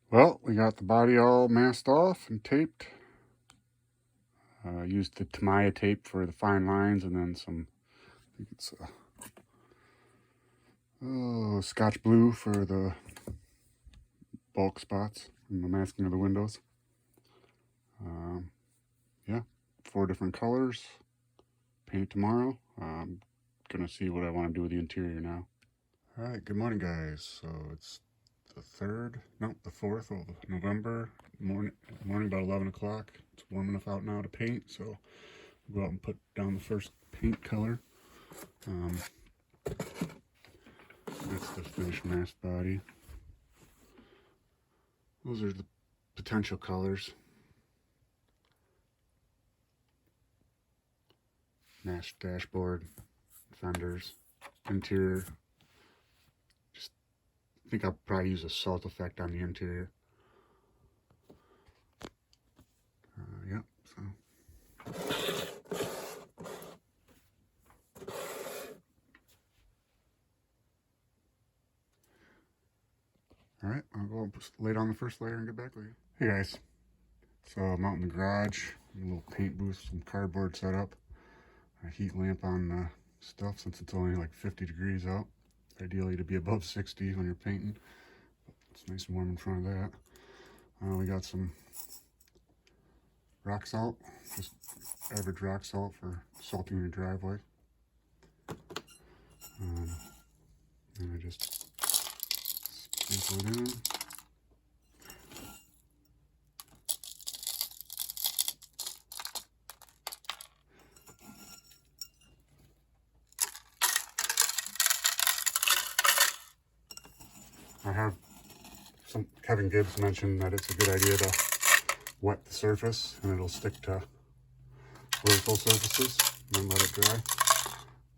Well, we got the body all masked off and taped. Used the Tamiya tape for the fine lines, and then some, I think it's Scotch blue for the bulk spots and the masking of the windows. Yeah, 4 different colors. Paint it tomorrow. I'm gonna see what I want to do with the interior now. All right, good morning, guys. So it's the 4th of November morning about 11 o'clock. It's warm enough out now to paint, so we'll go out and put down the first paint color. That's the finished masked body. Those are the potential colors. Masked dashboard, fenders, interior. Just think I'll probably use a salt effect on the interior. Yep, so. All right, I'll go lay down the first layer and get back with you. Hey guys, so I'm out in the garage, a little paint booth, some cardboard set up, a heat lamp on the stuff since it's only like 50 degrees out. Ideally to be above 60 when you're painting. It's nice and warm in front of that. We got some rock salt, just average rock salt for salting your driveway. And I just sprinkle it in. I have Kevin Gibbs mentioned that it's a good idea to wet the surface and it'll stick to vertical surfaces, and then let it dry.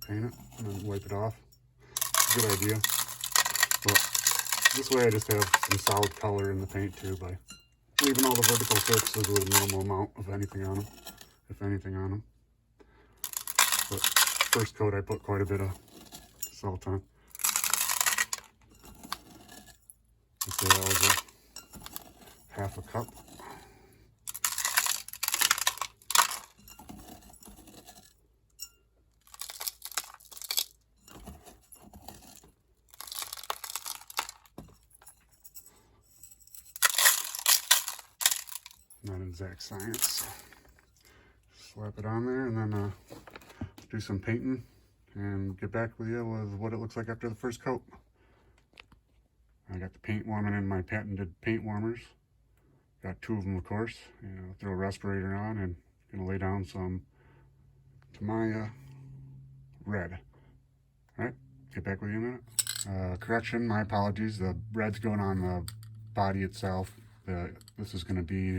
Paint it and then wipe it off. Good idea. But this way I just have some solid color in the paint too by leaving all the vertical surfaces with a minimal amount of anything on them, if anything on them. But first coat I put quite a bit of salt on. I'd say that was a half a cup. Not exact science. Slap it on there and then do some painting and get back with you with what it looks like after the first coat. I got the paint warming in my patented paint warmers. Got 2 of them, of course. Throw a respirator on and gonna lay down some Tamiya red. All right, get back with you in a minute. Correction, my apologies. The red's going on the body itself. This is gonna be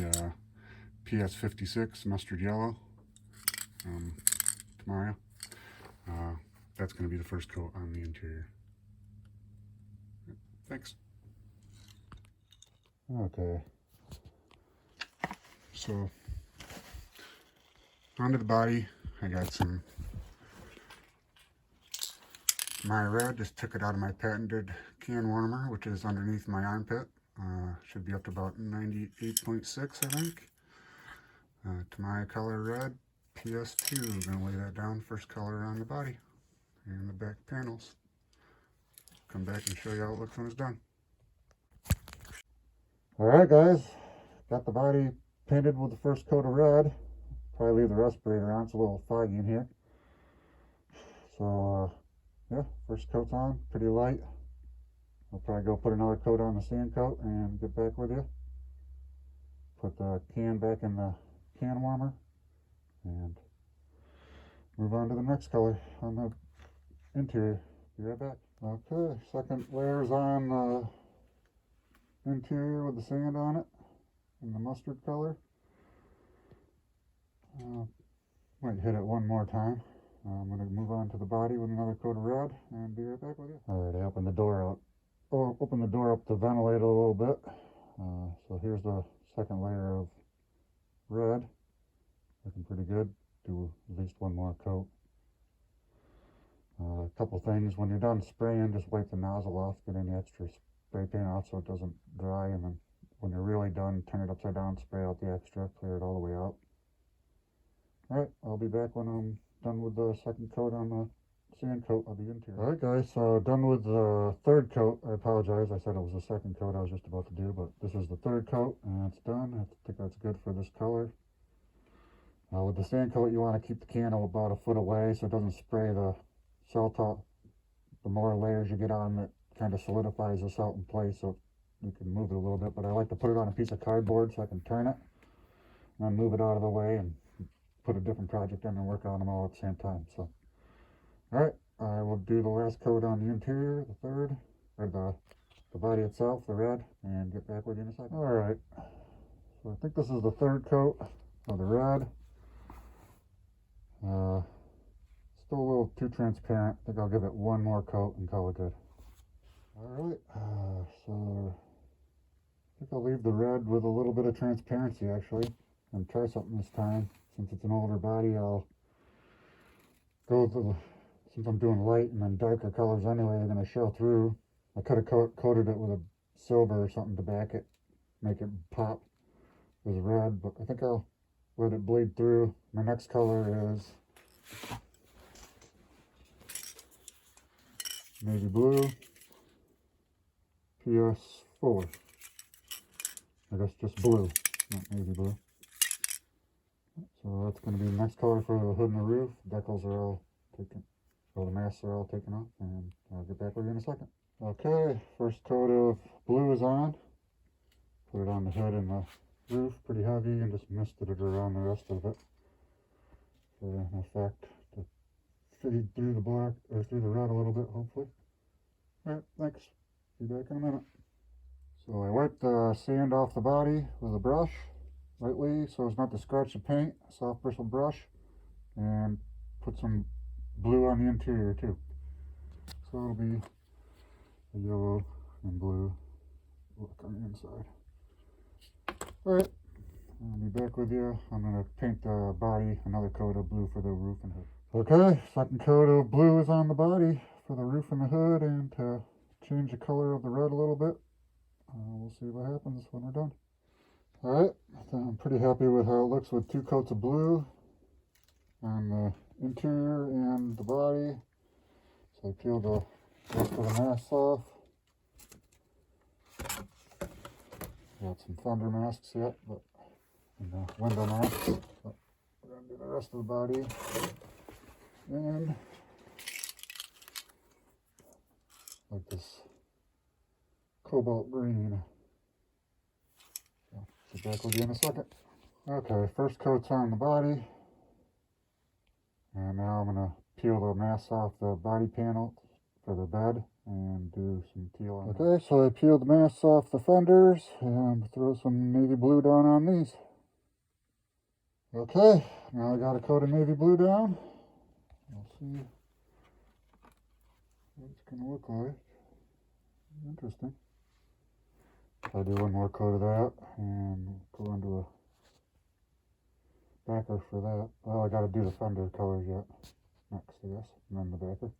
PS56 mustard yellow. Tamiya. That's gonna be the first coat on the interior. Thanks. Okay. So, onto the body, I got some my red. Just took it out of my patented can warmer, which is underneath my armpit. Should be up to about 98.6, I think. Tamiya color red, PS2. Gonna lay that down, first color on the body and the back panels. Come back and show you how it looks when it's done. Alright guys, got the body painted with the first coat of red. Probably leave the respirator on, it's a little foggy in here. So yeah, first coat's on, pretty light. I'll probably go put another coat on the sand coat and get back with you. Put the can back in the can warmer and move on to the next color on the interior. Be right back. Okay, second layer's on the interior with the sand on it in the mustard color. Might hit it one more time. I'm going to move on to the body with another coat of red and be right back with you. Alright, I opened the door out. Open the door up to ventilate a little bit. So here's the second layer of red. Looking pretty good. Do at least one more coat. A couple things, when you're done spraying, just wipe the nozzle off, get any extra spray paint off so it doesn't dry and then when you're really done, turn it upside down, spray out the extra, clear it all the way out. Alright, I'll be back when I'm done with the second coat on the sand coat of the interior. Alright guys, so done with the third coat. I apologize, I said it was the second coat I was just about to do, but this is the third coat and it's done. I think that's good for this color. With the sand coat, you want to keep the candle about a foot away so it doesn't spray the salt out. The more layers you get on, it kind of solidifies the salt in place, so you can move it a little bit. But I like to put it on a piece of cardboard so I can turn it and then move it out of the way and put a different project in and work on them all at the same time. So, all right, I will do the last coat on the interior, the third, or the body itself, the red, and get back with you in a second. All right, so I think this is the third coat of the red. Still a little too transparent. I think I'll give it one more coat and call it good. Alright, so I think I'll leave the red with a little bit of transparency actually, and try something this time. Since it's an older body, I'll go with since I'm doing light and then darker colors anyway, they're going to show through. I could have coated it with a silver or something to back it, make it pop as red, but I think I'll let it bleed through. My next color is navy blue, PS4. I guess just blue, not navy blue. So that's going to be the next color for the hood and the roof. Decals are all taken, or the masks are all taken off, and I'll get back with you in a second. Okay, first coat of blue is on. Put it on the hood and the roof pretty heavy and just misted it around the rest of it for an effect to feed through the black or through the red a little bit, hopefully. Alright, thanks. Be back in a minute. So I wiped the sand off the body with a brush lightly so as not to scratch the paint, soft bristle brush, and put some blue on the interior too. So it'll be a yellow and blue look on the inside. Alright, I'll be back with you. I'm going to paint the body another coat of blue for the roof and hood. Okay, second coat of blue is on the body for the roof and the hood, and to change the color of the red a little bit. We'll see what happens when we're done. Alright, I'm pretty happy with how it looks with two coats of blue on the interior and the body. So I peeled the rest of the masks off. Got some thunder masks yet, but and the window masks. But we're gonna do the rest of the body, and like this cobalt green. So, get back with you in a second. Okay, first coat's on the body, and now I'm gonna peel the masks off the body panel for the bed and do some teal on it. Okay, so I peeled the masks off the fenders and throw some navy blue down on these. Okay, now I got a coat of navy blue down. We'll see what it's going to look like. Interesting. I'll do one more coat of that and go into a backer for that. Well, I got to do the fender colors yet next, I guess, and then the backer.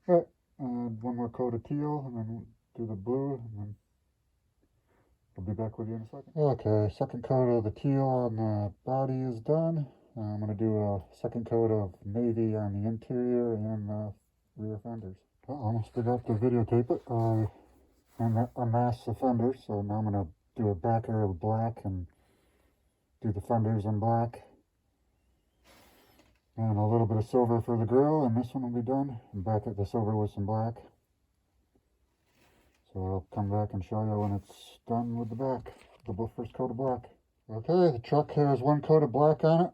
Alright, one more coat of teal and then do the blue, and then I'll be back with you in a second. Okay, second coat of the teal on the body is done. I'm going to do a second coat of navy on the interior and the rear fenders. I almost forgot to videotape it. I unmasked the fenders, so now I'm going to do a backer of black and do the fenders in black. And a little bit of silver for the grille, and this one will be done. And back at the silver with some black. So I'll come back and show you when it's done with the back, the first coat of black. Okay, the truck has one coat of black on it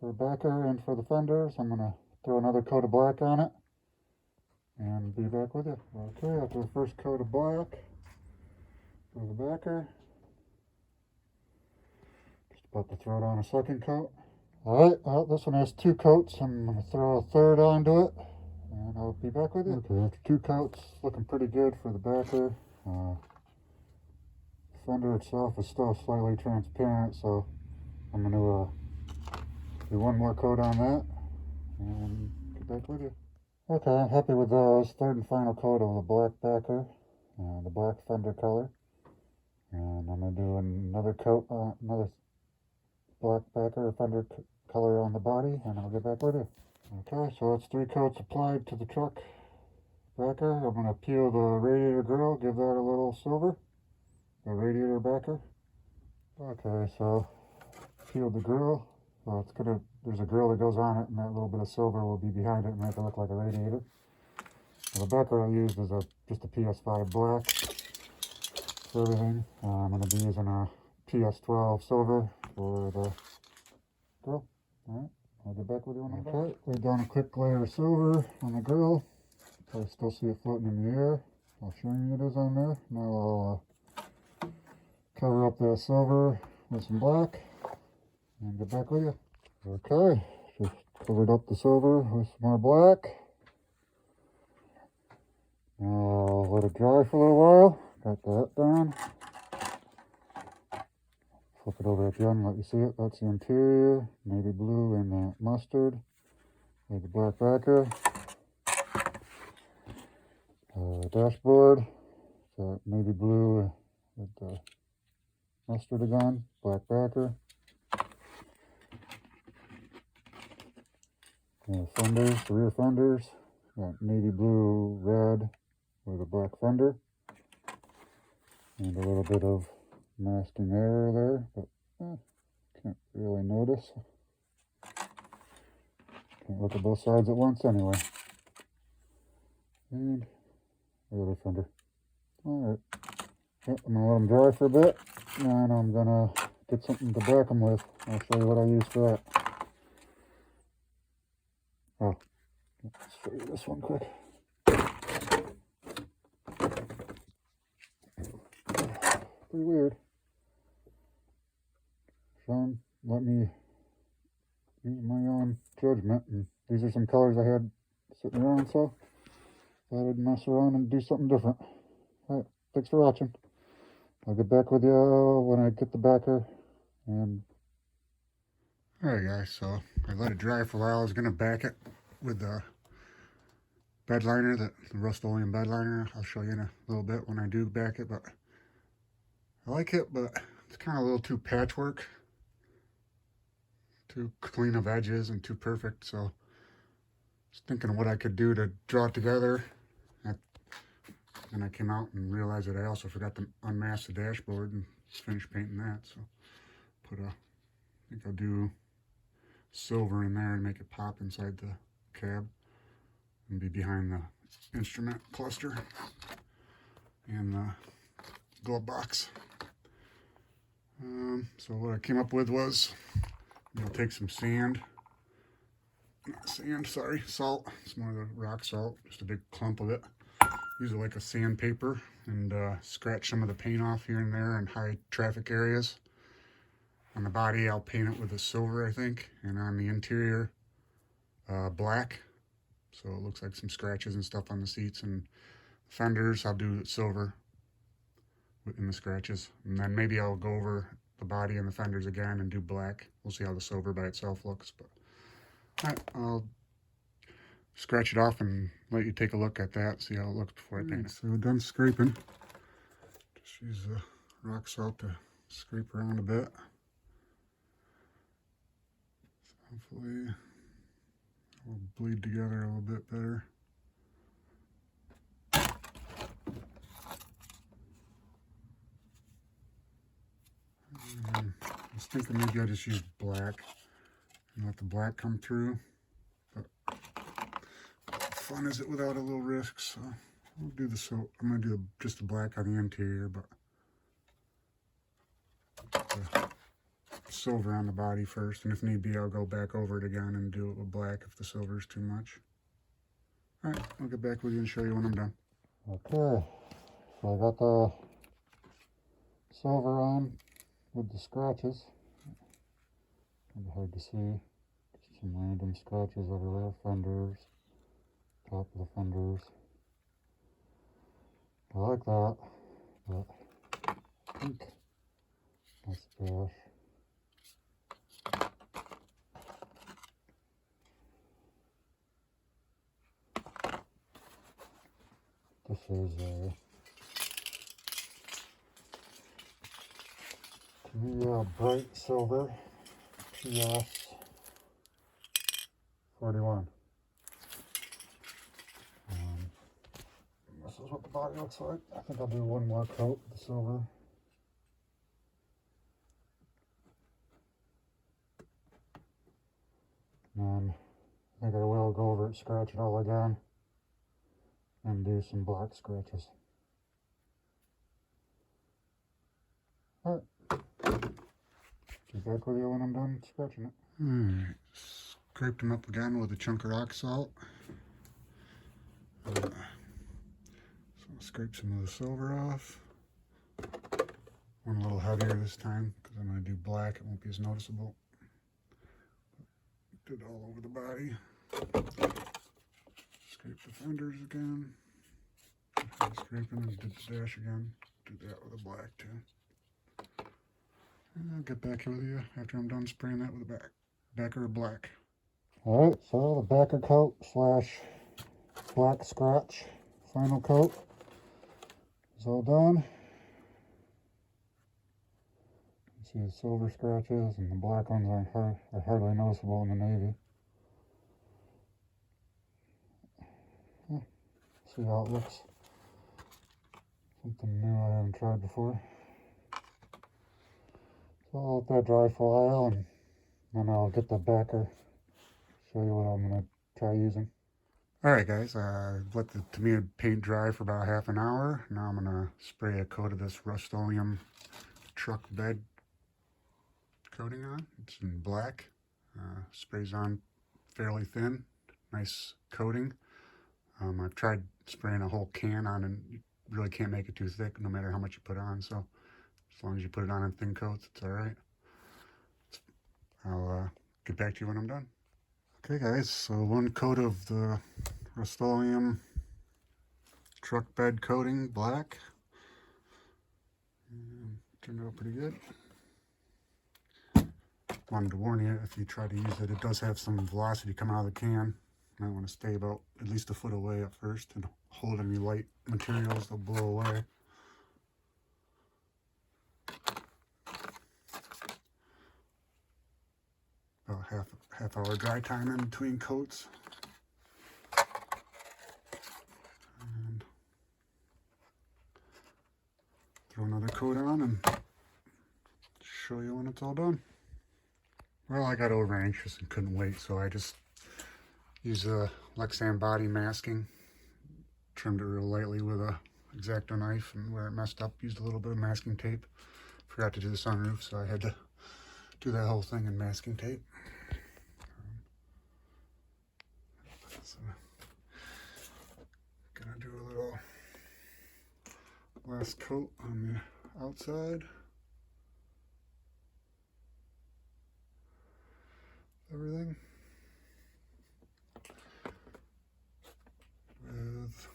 for the backer and for the fenders. I'm going to throw another coat of black on it and be back with you. Okay, after the first coat of black for the backer, just about to throw down a second coat. Alright, well, this one has two coats. I'm going to throw a third onto it, and I'll be back with you. Okay, after two coats, looking pretty good for the backer. The fender itself is still slightly transparent, so I'm going to do one more coat on that, and get back with you. Okay, I'm happy with those. Third and final coat of the black backer, the black fender color. And I'm going to do another coat, another black backer or fender color on the body, and I'll get back with you. Okay, so that's 3 coats applied to the truck backer. I'm going to peel the radiator grill, give that a little silver, the radiator backer. Okay, so peeled the grill. So it's gonna, there's a grill that goes on it, and that little bit of silver will be behind it and make it look like a radiator. The backer I used is just a PS5 black for everything. I'm going to be using a PS12 silver for the grill. Alright, I'll get back with you when I'm done. Laid down a quick layer of silver on the grill. I still see it floating in the air. I'll show you it is on there. Now I'll cover up that silver with some black and get back with you. Okay, just covered up the silver with some more black. Now I'll let it dry for a little while. Got that done. Flip it over at the end, let you see it. That's the interior, navy blue and mustard. With the black backer. Dashboard, so navy blue with the mustard again, black backer. Fenders, the rear fenders, got navy blue, red with a black fender. And a little bit of masking error there, but can't really notice. Can't look at both sides at once anyway. And the other fender. Alright. Yep, I'm going to let them dry for a bit, and I'm going to get something to back them with. I'll show you what I use for that. Oh, let's show you this one quick. Pretty weird. Sean let me use my own judgment, and these are some colors I had sitting around, so I thought I'd mess around and do something different. Alright, thanks for watching. I'll get back with you when I get the backer. And alright guys, so I let it dry for a while. I was going to back it with the bed liner, the Rust-Oleum bed liner. I'll show you in a little bit when I do back it, but I like it, but it's kind of a little too patchwork. Too clean of edges and too perfect, so I was thinking of what I could do to draw it together. And I came out and realized that I also forgot to unmask the dashboard and finish painting that, so I think I'll do silver in there and make it pop inside the cab and be behind the instrument cluster and the glove box. So what I came up with was, I'm going to take some sand, not sand, sorry, salt. It's more of the rock salt, just a big clump of it. Use it like a sandpaper and scratch some of the paint off here and there in high traffic areas. On the body, I'll paint it with a silver, I think, and on the interior, black. So it looks like some scratches and stuff on the seats, and fenders, I'll do silver in the scratches. And then maybe I'll go over the body and the fenders again and do black. We'll see how the silver by itself looks. But alright, I'll scratch it off and let you take a look at that, see how it looks before I paint it. So we're done scraping. Just use the rock salt to scrape around a bit. So hopefully it will bleed together a little bit better. I was thinking maybe I just use black and let the black come through, but fun is it without a little risk, so I'll do the I'm going to do just the black on the interior, but the silver on the body first, and if need be I'll go back over it again and do it with black if the silver is too much. Alright, I'll get back with you and show you when I'm done. Okay, so I got the silver on with the scratches. Kind of hard to see. Just some random scratches everywhere. Fenders, top of the fenders. I like that, but I think my splash. This is the bright silver VS410. This is what the body looks like. I think I'll do one more coat of the silver. And I think I will go over it, scratch it all again, and do some black scratches. Alright. Get back with you when I'm done scratching it. Alright. Scraped them up again with a chunk of rock salt. So I'll scrape some of the silver off. One a little heavier this time because I'm going to do black. It won't be as noticeable. Did all over the body. Scrape the fenders again. Scraping and did the dash again. Do that with the black too. And I'll get back here with you after I'm done spraying that with the backer of black. Alright, so the backer coat slash black scratch final coat is all done. You see the silver scratches and the black ones are hardly noticeable in the navy. See how it looks. Something new I haven't tried before. So I'll let that dry for a while and then I'll get the backer, show you what I'm going to try using. Alright guys, let the Tamiya paint dry for about half an hour. Now I'm going to spray a coat of this Rust-Oleum truck bed coating on. It's in black. Sprays on fairly thin. Nice coating. I've tried spraying a whole can on and you really can't make it too thick no matter how much you put on. So as long as you put it on in thin coats, it's alright. I'll get back to you when I'm done. Okay guys, so one coat of the Rust-Oleum truck bed coating, black. And turned out pretty good. Wanted to warn you, if you try to use it, it does have some velocity coming out of the can. You might want to stay about at least a foot away at first and hold any light materials, they'll blow away. About half hour dry time in between coats. And throw another coat on and show you when it's all done. Well, I got over anxious and couldn't wait, so I just used the Lexan body masking. Trimmed it real lightly with a X-Acto knife, and where it messed up, used a little bit of masking tape. Forgot to do the sunroof, so I had to do that whole thing in masking tape. So, gonna do a little last coat on the outside. Everything. With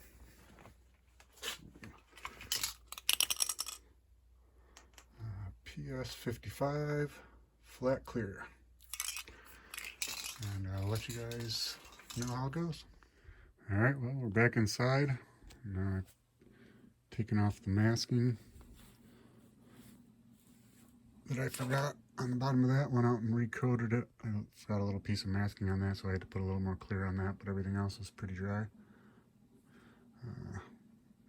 PS55 flat clear. And I'll let you guys know how it goes. Alright, well, we're back inside. And taking off the masking that I forgot on the bottom of that. Went out and recoated it. It's got a little piece of masking on that, so I had to put a little more clear on that, but everything else is pretty dry.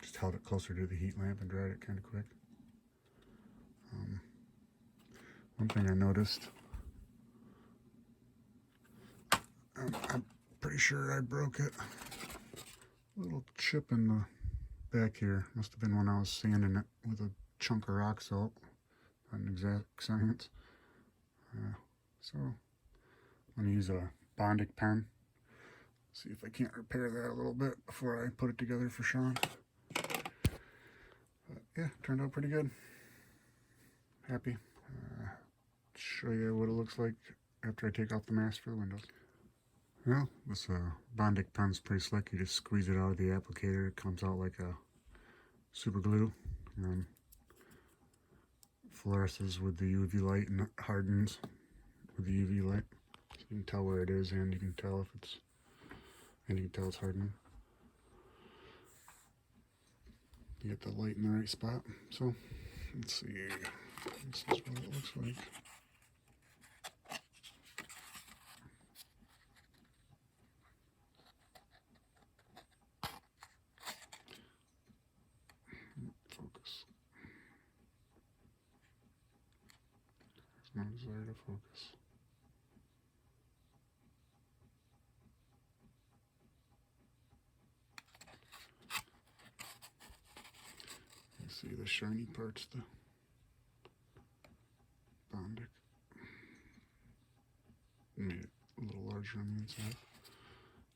Just held it closer to the heat lamp and dried it kind of quick. One thing I noticed, I'm pretty sure I broke it. A little chip in the back here. Must have been when I was sanding it with a chunk of rock salt. Not an exact science. So I'm going to use a Bondic pen. See if I can't repair that a little bit before I put it together for Sean. But yeah, turned out pretty good. Happy. Show you what it looks like after I take off the mask for the windows. Well, this Bondic pen's pretty slick. You just squeeze it out of the applicator. It comes out like a super glue. And then fluoresces with the UV light and hardens with the UV light. So you can tell where it is, and you can tell if it's, and you can tell it's hardening. You get the light in the right spot. So let's see. This is what it looks like. Focus. There's no desire to focus. You see the shiny parts, the Bondic. Made it a little larger on the inside.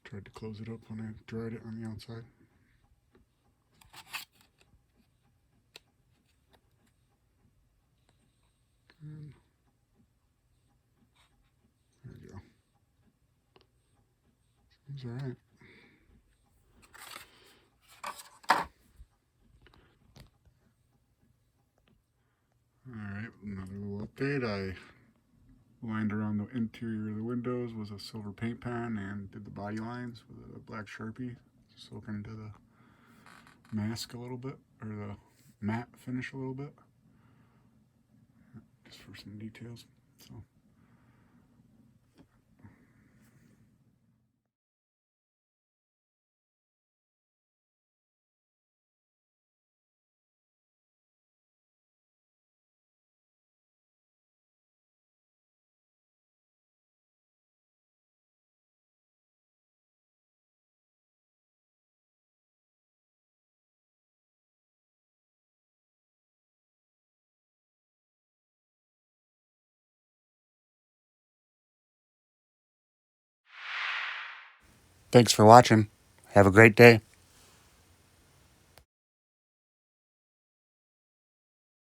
Tried to close it up when I dried it on the outside. And there we go. Seems alright. Alright, another little update. I lined around the interior of the windows with a silver paint pen and did the body lines with a black Sharpie, soaking into the mask a little bit, or the matte finish a little bit, just for some details. So. Thanks for watching. Have a great day.